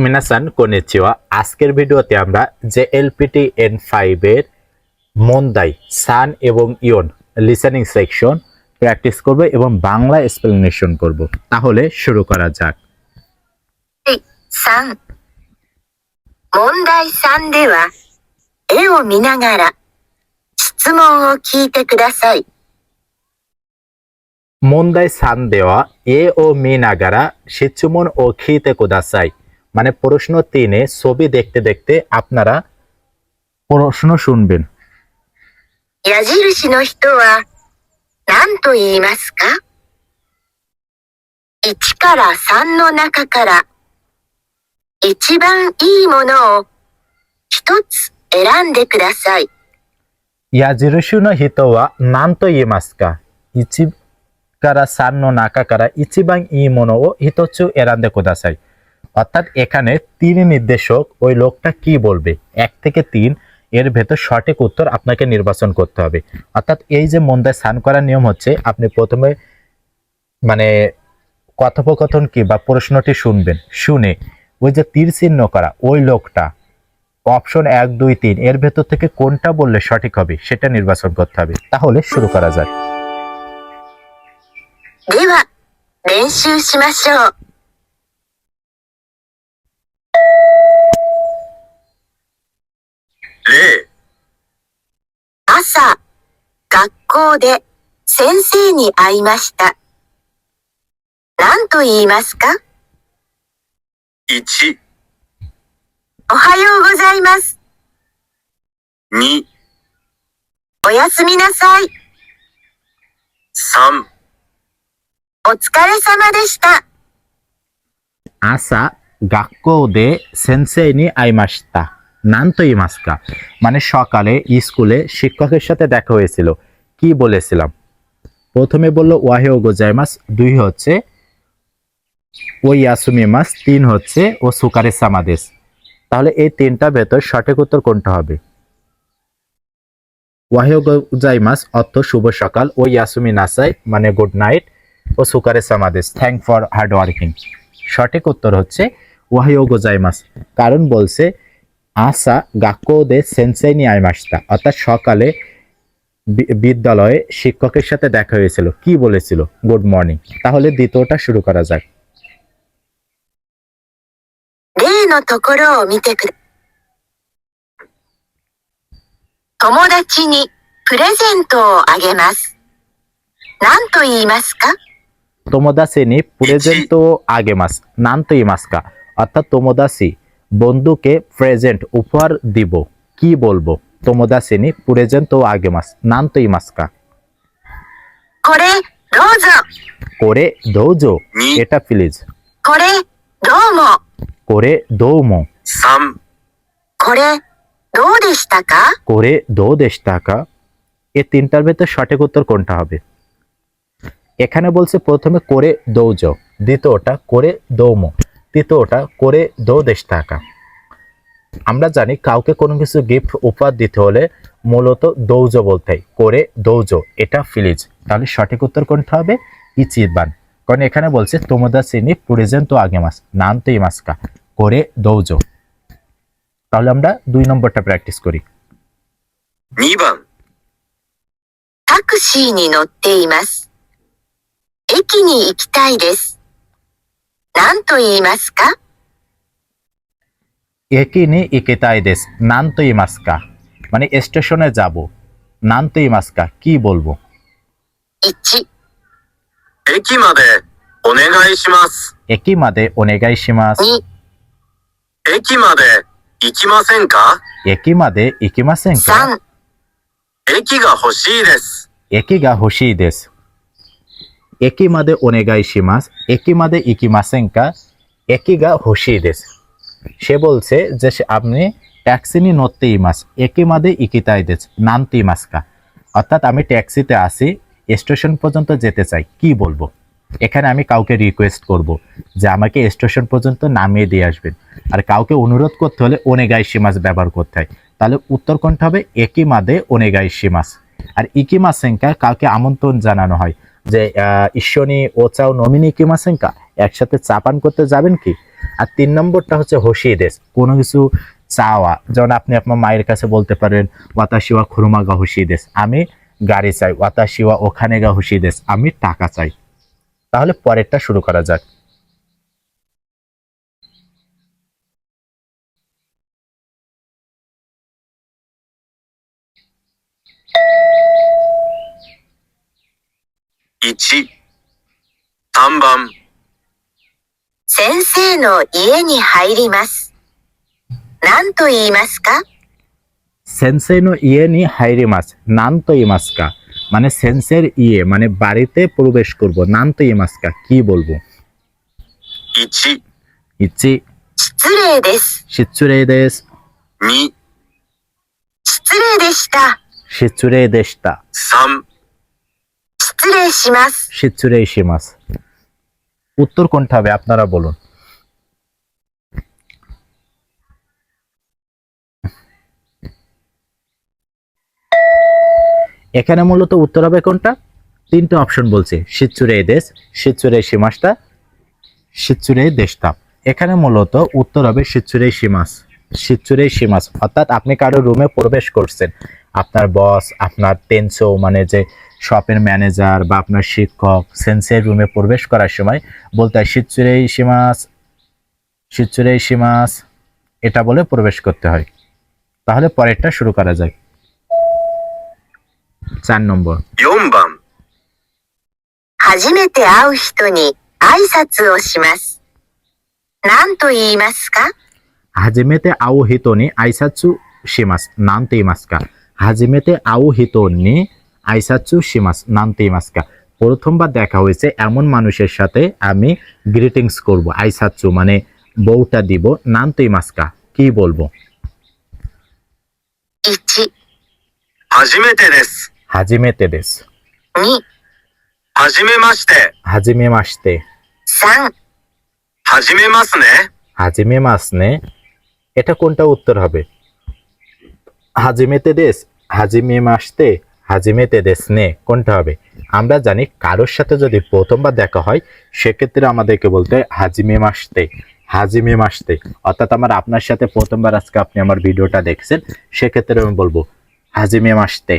মিনাসান কনিচিওয়া। আজকের ভিডিওতে আমরা জেএলপিটি N5 এর মন্দাই সান এবং ইয়ন লিসেনিং সেকশন প্র্যাকটিস করব এবং বাংলা এক্সপ্লেনেশন করব। তাহলে শুরু করা যাক। 3、問題3では、絵を見ながら質問を聞いてください。মন্দাই সান দেওয়া এ ও মি নাগারা শিচুমন ও খিতে কুদাসাই, মানে প্রশ্ন 3-এ ছবি দেখতে দেখতে আপনারা প্রশ্ন শুনবেন। 矢印の人は何と言いますか ?1 から3の中から一番いいものを一つ選んでください。 ইয়াজিরুশু নো হিতো ওয়া নান তো ইমাসু কা? 1から3の中から一番いいものを一つ選んでください। অর্থাৎ এখানে 3 নির্দেশক ওই লোকটা কি বলবে 1 থেকে 3 এর ভেতর সঠিক উত্তর আপনাকে নির্বাচন করতে হবে। অর্থাৎ এই যে মন্দায় সান করার নিয়ম হচ্ছে, আপনি প্রথমে মানে কথোপকথন কি বা প্রশ্নটি শুনবেন, শুনে ওই যে তীর চিহ্ন করা ওই লোকটা অপশন 1 2 3 এর ভেতর থেকে কোনটা বললে সঠিক হবে সেটা নির্বাচন করতে হবে। তাহলে শুরু করা যাক। では、練習しましょう。例、朝、学校で先生に会いました。何と言いますか 1、おはようございます。 2、おやすみなさい。 3、お疲れ様でした。 আসা গাক্কো দে সেনসেই নি আইমাশিতা নান তো ইমাসকা, মানে সকালে স্কুলে শিক্ষকের সাথে দেখা হয়েছিল, কি বলেছিলাম? প্রথমে বলল ওয়াহেও গোজাইমাস, 2 হচ্ছে ও ইয়াসুমিমাস, 3 হচ্ছে ও সুকারে সামাদেস। তাহলে এই 3টা ভেতর সঠিক উত্তর কোনটা হবে? ওয়াহেও গোজাইমাস অর্থ শুভ সকাল, ও ইয়াসুমি নাসাই মানে গুড নাইট, ও সুকারে সামাদেস থ্যাংক ফর হার্ড ওয়ার্কিং। সঠিক উত্তর হচ্ছে ওয়াহিও গোজাইমাস, কারণ বলছে আসা গাক্কো দে সেনসেই নি আইমাশিতা, অর্থাৎ সকালে বিদ্যালয়ে শিক্ষকের সাথে দেখা হয়েছিল, কি বলেছিল? Good morning. তাহলে দ্বিতীয়টা শুরু করা যাক। 例のところを見てください。友達にプレゼントをあげます。何と言いますか তোমোদাসি নি প্রেজেন্ট আগেমাস নান তো ইমাসকা, অর্থাৎ তোমোদাসি বন্ধুকে প্রেজেন্ট উপহার দিব, কি বলবো? তোমোদাসি নি প্রেজেন্ট আগেমাস নান তো ইমাসকা। これ、どうぞ。 করে দৌজো, 2、 এটা প্লিজ। これ、どうも。 করে দৌমো, 3、これ、どうでしたか করে দো দেশ টাকা। এই 3টার ভেতর সঠিক উত্তর কোনটা হবে? এখানে বলছে প্রথমে করে দৌজ, দ্বিতীয়টা করে দৌমো, তৃতীয়টা করে দো দেশ টাকা। আমরা জানি কাউকে কোনো কিছু গিফট উপহার দিতে হলে মূলত দৌজ বলতে হয়, করে দৌজ এটা ফিলিজ। তাহলে সঠিক উত্তর কোনটা হবে? ইচিবান, কারণ এখানে বলছে তোমোদা শ্রেণী প্রেজেন্ট আগেমাস নান তো ইমাসকা, করে দৌজ। তাহলে আমরা 2 নম্বরটা প্র্যাকটিস করি। 2番、タクシーに乗っています。駅に行きたいです。何と言いますか একই নি ইকেতাই দেশ নান তো ইমাসকা, মানে স্টেশনে যাব, নান তো ইমাসকা কি বলবো? 1、駅までお願いします。 একই মাদে ওনেগাই শিমাস, 2、駅まで行きませんか একই মাদে ইকিমাসেন কা, 3、駅が欲しいです。 একই গা হোশি দেশ। একই মাদে ওনেগাই শিমাস, একই মাদে ইকিমাসেন কা, একই গা হোশি দেশ। সে বলছে যে আপনি ট্যাক্সি নি নড়তে ইমাস, একই মাদে ইকিতাই দেশ নান তো ইমাসকা, অর্থাৎ আমি ট্যাক্সিতে আসি, স্টেশন পর্যন্ত যেতে চাই, কি বলবো? এখানে আমি কাউকে রিকোয়েস্ট করব যে আমাকে স্টেশন পর্যন্ত নামিয়ে দিয়ে আসবেন, আর কাউকে অনুরোধ করতে হলে ওনেগাই শিমাস ব্যবহার করতে হয়। তাহলে উত্তর কোনটা হবে? একই মাদে ওনেগাই শিমাস। আর ইকিমাসেনকা কাউকে আমন্ত্রণ জানানো হয় যে ঈশ্বনী ও চাও নমিনি ইকিমাসেনকা, একসাথে চা পান করতে যাবেন কি? আর 3 নম্বরটা হচ্ছে হোশি দেস, কোনো কিছু চাওয়া। যেমন আপনি আপনার মায়ের কাছে বলতে পারেন ওয়াতাশি ওয়া খুরুমা গা হোশি দেস, আমি গাড়ি চাই। ওয়াতাশি ওয়া ওখানে গা হোশি দেস, আমি টাকা চাই। তাহলে পরেরটা শুরু করা যাক।1、3番、先生の家に入ります。何と言いますか？ সেন্সেই নো ইয়ে নি হাইরি মাস নান তো ইমাসকা, মানে সেন্সের ইয়ে মানে বাড়িতে প্রবেশ করব, নান তো ইমাসকা কি বলবো? 1、ইচ্ছি 失礼です。 শিচুরে দেশ, 2、失礼でした。 শিচুরে দেশটা, 3、失礼します。 শিচুরে ইসিমাস। উত্তর কোনটা হবে আপনারা বলুন। এখানে মূলত উত্তর হবে কোনটা? 3টে অপশন বলছে, শিচুরে দেশ, শিচুরে সীমাসটা, শিচুরে দেশটা। এখানে মূলত উত্তর হবে শিচুরে সীমাস, শিচুরে সীমাস। অর্থাৎ আপনি কারো রুমে প্রবেশ করছেন, আপনার বস, আপনার তেনসো মানে যে শপের ম্যানেজার বা আপনার শিক্ষক সেন্সের রুমে প্রবেশ করার সময় বলতে হয় শিচুরে সীমাস, শিচুরে সীমাস, এটা বলে প্রবেশ করতে হয়। তাহলে পরেরটা শুরু করা যায়। 4 নম্বর, 4番、初めて会う人に挨拶をします。何と言いますか？ হাজিমেতে আও হিতোনি আইসাচু শিমাস নানতে ইমাসকা, হাজিমেতে আও হিতোনি আইসাচু শিমাস নানতে ইমাসকা। প্রথমবার দেখা হয়েছে এমন মানুষের সাথে আমি গ্রিটিংস করব, আইসাচু মানে বউটা দিব, নানতে ইমাসকা কি বলবো? 1、初めてです。হাজিমেতে দেশ, 2、はじめまして。হাজিমে মাসতে, 3、はじめますね。 হাজিমে মাসনে, এটা কোনটা উত্তর হবে? হাজিমেতে দেশ, হাজিমে মাসতে, হাজিমেতে দেশ নে, কোনটা হবে? আমরা জানি কারোর সাথে যদি প্রথমবার দেখা হয় সেক্ষেত্রে আমাদেরকে বলতে হয় হাজিমে মাসতে, হাজিমে মাসতে। অর্থাৎ আপনার সাথে প্রথমবার আজকে আপনি আমার ভিডিওটা দেখছেন, সেক্ষেত্রে আমি বলবো হাজিমে মাসতে।